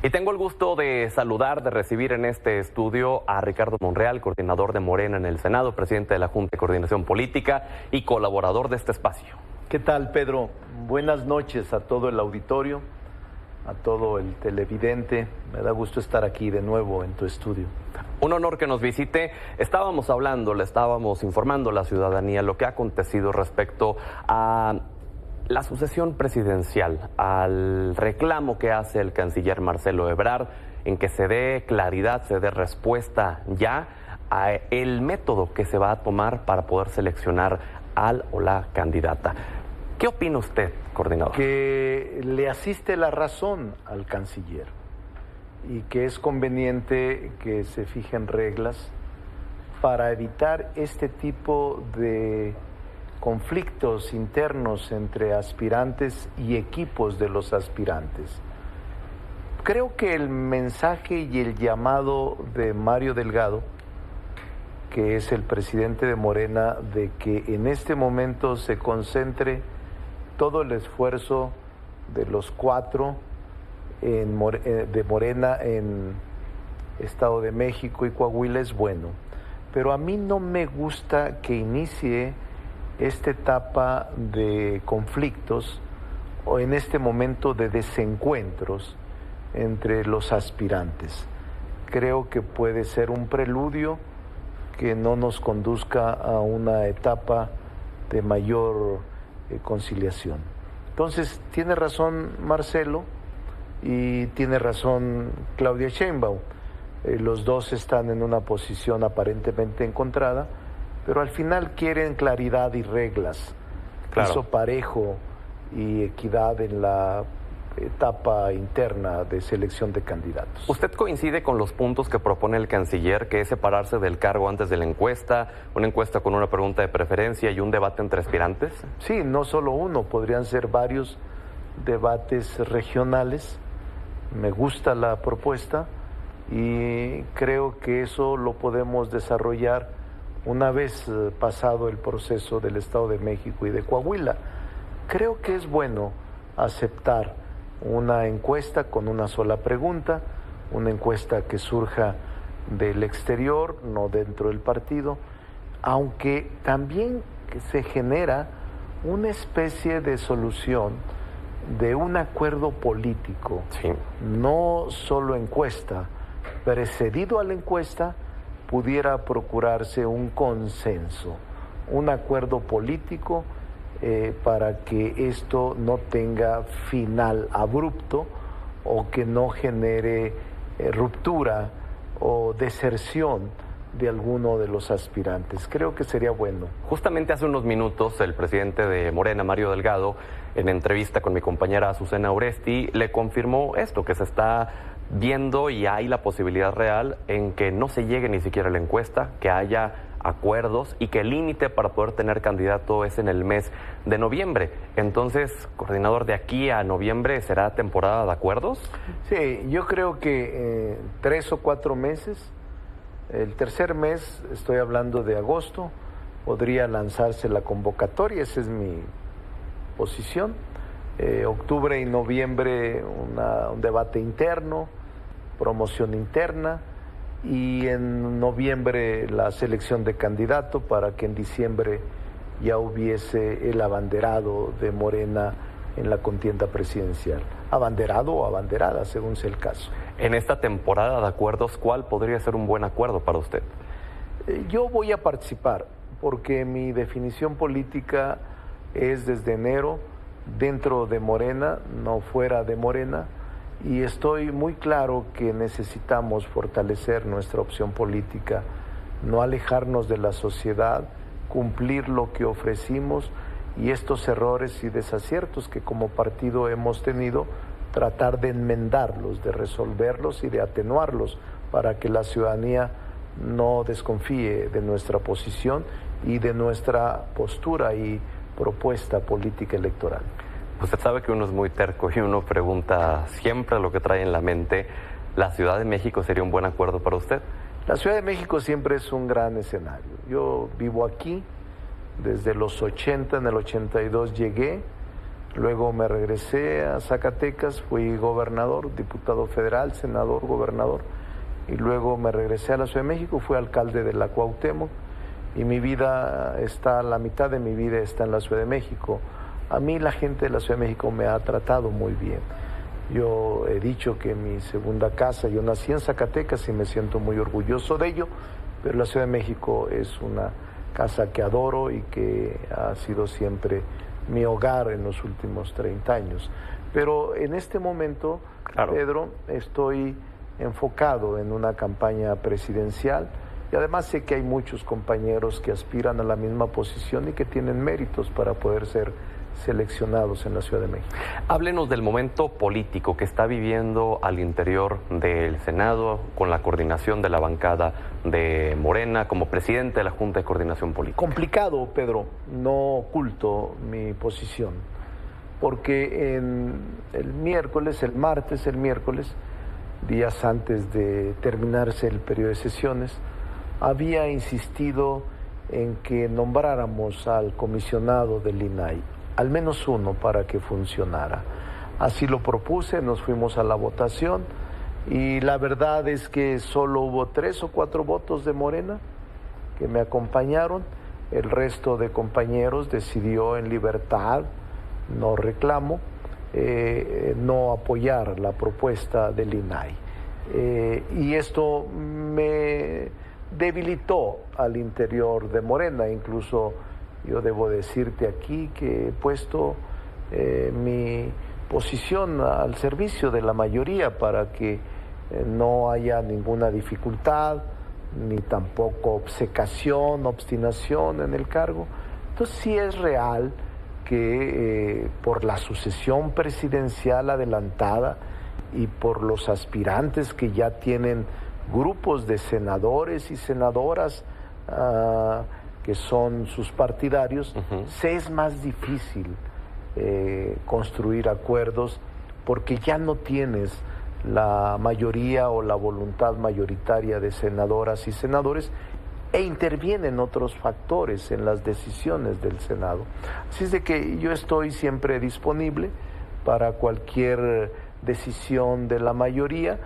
Y tengo el gusto de saludar, de recibir en este estudio a Ricardo Monreal, coordinador de Morena en el Senado, presidente de la Junta de Coordinación Política y colaborador de este espacio. ¿Qué tal, Pedro? Buenas noches a todo el auditorio, a todo el televidente. Me da gusto estar aquí de nuevo en tu estudio. Un honor que nos visite. Estábamos hablando, le estábamos informando a la ciudadanía lo que ha acontecido respecto a la sucesión presidencial, al reclamo que hace el canciller Marcelo Ebrard en que se dé claridad, se dé respuesta ya a el método que se va a tomar para poder seleccionar al o la candidata. ¿Qué opina usted, coordinador? Que le asiste la razón al canciller y que es conveniente que se fijen reglas para evitar este tipo de conflictos internos entre aspirantes y equipos de los aspirantes. Creo que el mensaje y el llamado de Mario Delgado, que es el presidente de Morena, de que en este momento se concentre todo el esfuerzo de los cuatro de Morena en Estado de México y Coahuila es bueno. Pero a mí no me gusta que inicie esta etapa de conflictos o en este momento de desencuentros entre los aspirantes. Creo que puede ser un preludio que no nos conduzca a una etapa de mayor conciliación. Entonces, tiene razón Marcelo y tiene razón Claudia Sheinbaum. Los dos están en una posición aparentemente encontrada, pero al final quieren claridad y reglas, piso parejo y equidad en la etapa interna de selección de candidatos. ¿Usted coincide con los puntos que propone el canciller, que es separarse del cargo antes de la encuesta, una encuesta con una pregunta de preferencia y un debate entre aspirantes? Sí, no solo uno, podrían ser varios debates regionales. Me gusta la propuesta y creo que eso lo podemos desarrollar una vez pasado el proceso del Estado de México y de Coahuila. Creo que es bueno aceptar una encuesta con una sola pregunta, una encuesta que surja del exterior, no dentro del partido, aunque también se genera una especie de solución de un acuerdo político, sí, no solo encuesta, precedido a la encuesta, pudiera procurarse un consenso, un acuerdo político para que esto no tenga final abrupto o que no genere ruptura o deserción de alguno de los aspirantes. Creo que sería bueno. Justamente hace unos minutos el presidente de Morena, Mario Delgado, en entrevista con mi compañera Azucena Oresti, le confirmó esto, que se está viendo y hay la posibilidad real en que no se llegue ni siquiera a la encuesta, que haya acuerdos y que el límite para poder tener candidato es en el mes de noviembre. Entonces, coordinador, de aquí a noviembre, ¿será temporada de acuerdos? Sí, yo creo que 3 o 4 meses, el tercer mes, estoy hablando de agosto, podría lanzarse la convocatoria, esa es mi posición. Octubre y noviembre un debate interno, promoción interna, y en noviembre la selección de candidato para que en diciembre ya hubiese el abanderado de Morena en la contienda presidencial. Abanderado o abanderada, según sea el caso. En esta temporada de acuerdos, ¿cuál podría ser un buen acuerdo para usted? Yo voy a participar porque mi definición política es desde enero dentro de Morena, no fuera de Morena, y estoy muy claro que necesitamos fortalecer nuestra opción política, no alejarnos de la sociedad, cumplir lo que ofrecimos y estos errores y desaciertos que como partido hemos tenido, tratar de enmendarlos, de resolverlos y de atenuarlos para que la ciudadanía no desconfíe de nuestra posición y de nuestra postura y propuesta política electoral. Usted sabe que uno es muy terco y uno pregunta siempre lo que trae en la mente. ¿La Ciudad de México sería un buen acuerdo para usted? La Ciudad de México siempre es un gran escenario. Yo vivo aquí desde los 80, en el 82 llegué, Luego me regresé a Zacatecas, fui gobernador, diputado federal, senador, gobernador. Y luego me regresé a la Ciudad de México, fui alcalde de la Cuauhtémoc. Y mi vida está, la mitad de mi vida está en la Ciudad de México. A mí la gente de la Ciudad de México me ha tratado muy bien. Yo he dicho que mi segunda casa, yo nací en Zacatecas y me siento muy orgulloso de ello, pero la Ciudad de México es una casa que adoro y que ha sido siempre mi hogar en los últimos 30 años. Pero en este momento, claro, Pedro, estoy enfocado en una campaña presidencial y además sé que hay muchos compañeros que aspiran a la misma posición y que tienen méritos para poder ser seleccionados en la Ciudad de México. Háblenos del momento político que está viviendo al interior del Senado con la coordinación de la bancada de Morena como presidente de la Junta de Coordinación Política. Complicado, Pedro, no oculto mi posición, porque el martes, días antes de terminarse el periodo de sesiones, había insistido en que nombráramos al comisionado del INAI, al menos uno, para que funcionara. Así lo propuse, nos fuimos a la votación y la verdad es que solo hubo 3 o 4 votos de Morena que me acompañaron. El resto de compañeros decidió en libertad, no reclamo, no apoyar la propuesta del INAI. Y esto me debilitó al interior de Morena. Incluso yo debo decirte aquí que he puesto mi posición al servicio de la mayoría para que no haya ninguna dificultad, ni tampoco obstinación en el cargo. Entonces sí es real que por la sucesión presidencial adelantada y por los aspirantes que ya tienen grupos de senadores y senadoras que son sus partidarios, se es más difícil construir acuerdos porque ya no tienes la mayoría o la voluntad mayoritaria de senadoras y senadores e intervienen otros factores en las decisiones del Senado. Así es de que yo estoy siempre disponible para cualquier decisión de la mayoría,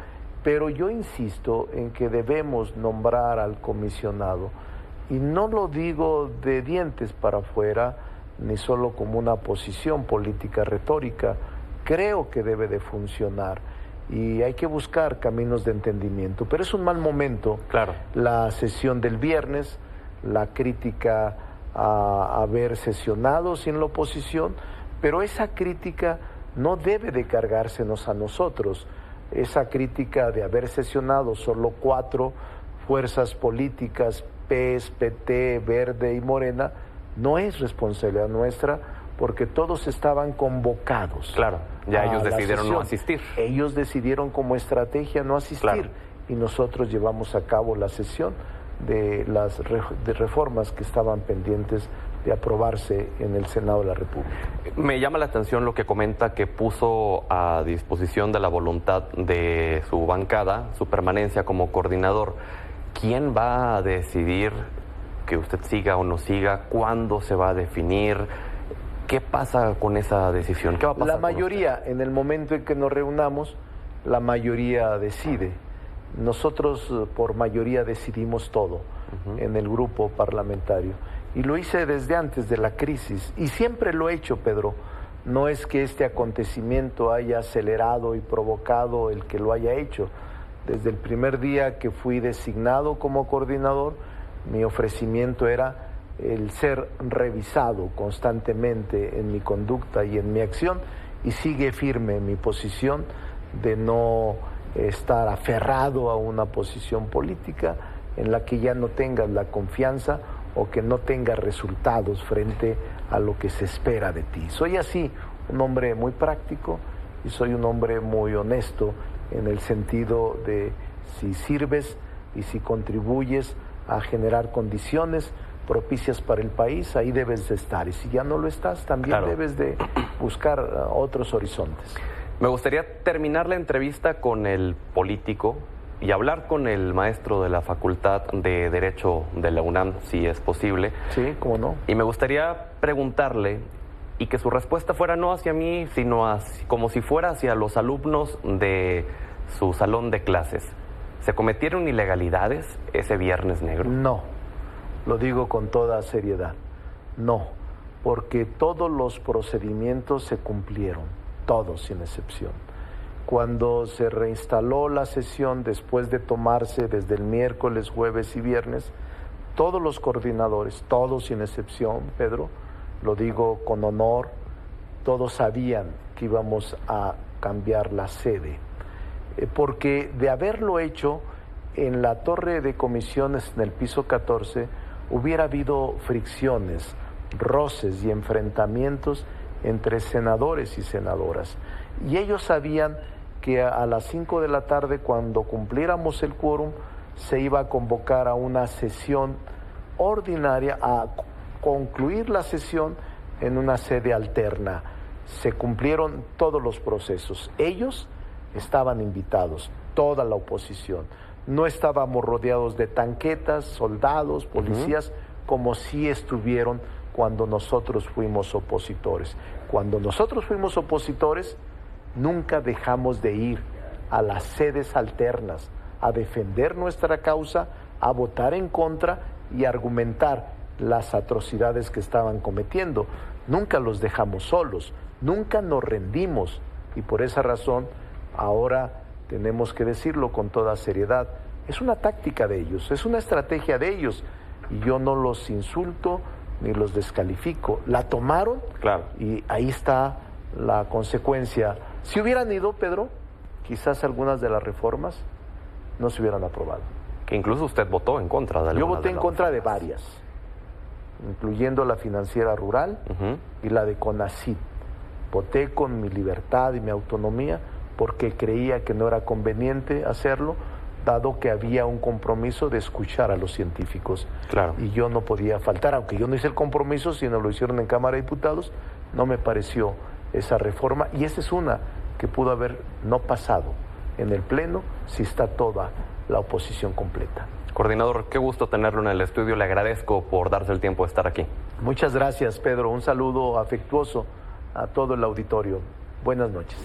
pero yo insisto en que debemos nombrar al comisionado. Y no lo digo de dientes para afuera, ni solo como una posición política retórica. Creo que debe de funcionar y hay que buscar caminos de entendimiento. Pero es un mal momento, claro, la sesión del viernes, la crítica a haber sesionado sin la oposición, pero esa crítica no debe de cargársenos a nosotros. Esa crítica de haber sesionado solo 4 fuerzas políticas, PES, PT, Verde y Morena, no es responsabilidad nuestra porque todos estaban convocados. Claro, ya ellos decidieron no asistir. Ellos decidieron como estrategia no asistir, claro, y nosotros llevamos a cabo la sesión de las reformas que estaban pendientes de aprobarse en el Senado de la República. Me llama la atención lo que comenta, que puso a disposición de la voluntad de su bancada su permanencia como coordinador. ¿Quién va a decidir que usted siga o no siga? ¿Cuándo se va a definir? ¿Qué pasa con esa decisión? ¿Qué va a pasar? La mayoría, en el momento en que nos reunamos, la mayoría decide. Nosotros por mayoría decidimos todo en el grupo parlamentario. Y lo hice desde antes de la crisis. Y siempre lo he hecho, Pedro. No es que este acontecimiento haya acelerado y provocado el que lo haya hecho. Desde el primer día que fui designado como coordinador, mi ofrecimiento era el ser revisado constantemente en mi conducta y en mi acción, y sigue firme mi posición de no estar aferrado a una posición política en la que ya no tengas la confianza o que no tengas resultados frente a lo que se espera de ti. Soy así, un hombre muy práctico y soy un hombre muy honesto en el sentido de si sirves y si contribuyes a generar condiciones propicias para el país, ahí debes de estar. Y si ya no lo estás, también claro, debes de buscar otros horizontes. Me gustaría terminar la entrevista con el político y hablar con el maestro de la Facultad de Derecho de la UNAM, si es posible. Sí, cómo no. Y me gustaría preguntarle y que su respuesta fuera no hacia mí, sino como si fuera hacia los alumnos de su salón de clases. ¿Se cometieron ilegalidades ese Viernes Negro? No, lo digo con toda seriedad, no, porque todos los procedimientos se cumplieron, todos sin excepción. Cuando se reinstaló la sesión después de tomarse desde el miércoles, jueves y viernes, todos los coordinadores, todos sin excepción, Pedro, lo digo con honor, todos sabían que íbamos a cambiar la sede, porque de haberlo hecho en la torre de comisiones en el piso 14, hubiera habido fricciones, roces y enfrentamientos entre senadores y senadoras. Y ellos sabían que a las 5 de la tarde, cuando cumpliéramos el quórum, se iba a convocar a una sesión ordinaria, a concluir la sesión en una sede alterna. Se cumplieron todos los procesos. Ellos estaban invitados, toda la oposición. No estábamos rodeados de tanquetas, soldados, policías, como sí estuvieron cuando nosotros fuimos opositores. Cuando nosotros fuimos opositores, nunca dejamos de ir a las sedes alternas, a defender nuestra causa, a votar en contra y argumentar las atrocidades que estaban cometiendo. Nunca los dejamos solos, nunca nos rendimos, y por esa razón ahora tenemos que decirlo con toda seriedad. Es una táctica de ellos, es una estrategia de ellos, y yo no los insulto ni los descalifico. La tomaron, claro, y ahí está la consecuencia. Si hubieran ido, Pedro, quizás algunas de las reformas no se hubieran aprobado. Que incluso usted votó en contra de algunas. Yo voté en contra de reformas. varias, incluyendo la financiera rural y la de CONACYT. Voté con mi libertad y mi autonomía porque creía que no era conveniente hacerlo, dado que había un compromiso de escuchar a los científicos. Claro. Y yo no podía faltar, aunque yo no hice el compromiso, sino lo hicieron en Cámara de Diputados, no me pareció esa reforma, y esa es una que pudo haber no pasado en el Pleno si está toda la oposición completa. Coordinador, qué gusto tenerlo en el estudio, le agradezco por darse el tiempo de estar aquí. Muchas gracias, Pedro, un saludo afectuoso a todo el auditorio. Buenas noches.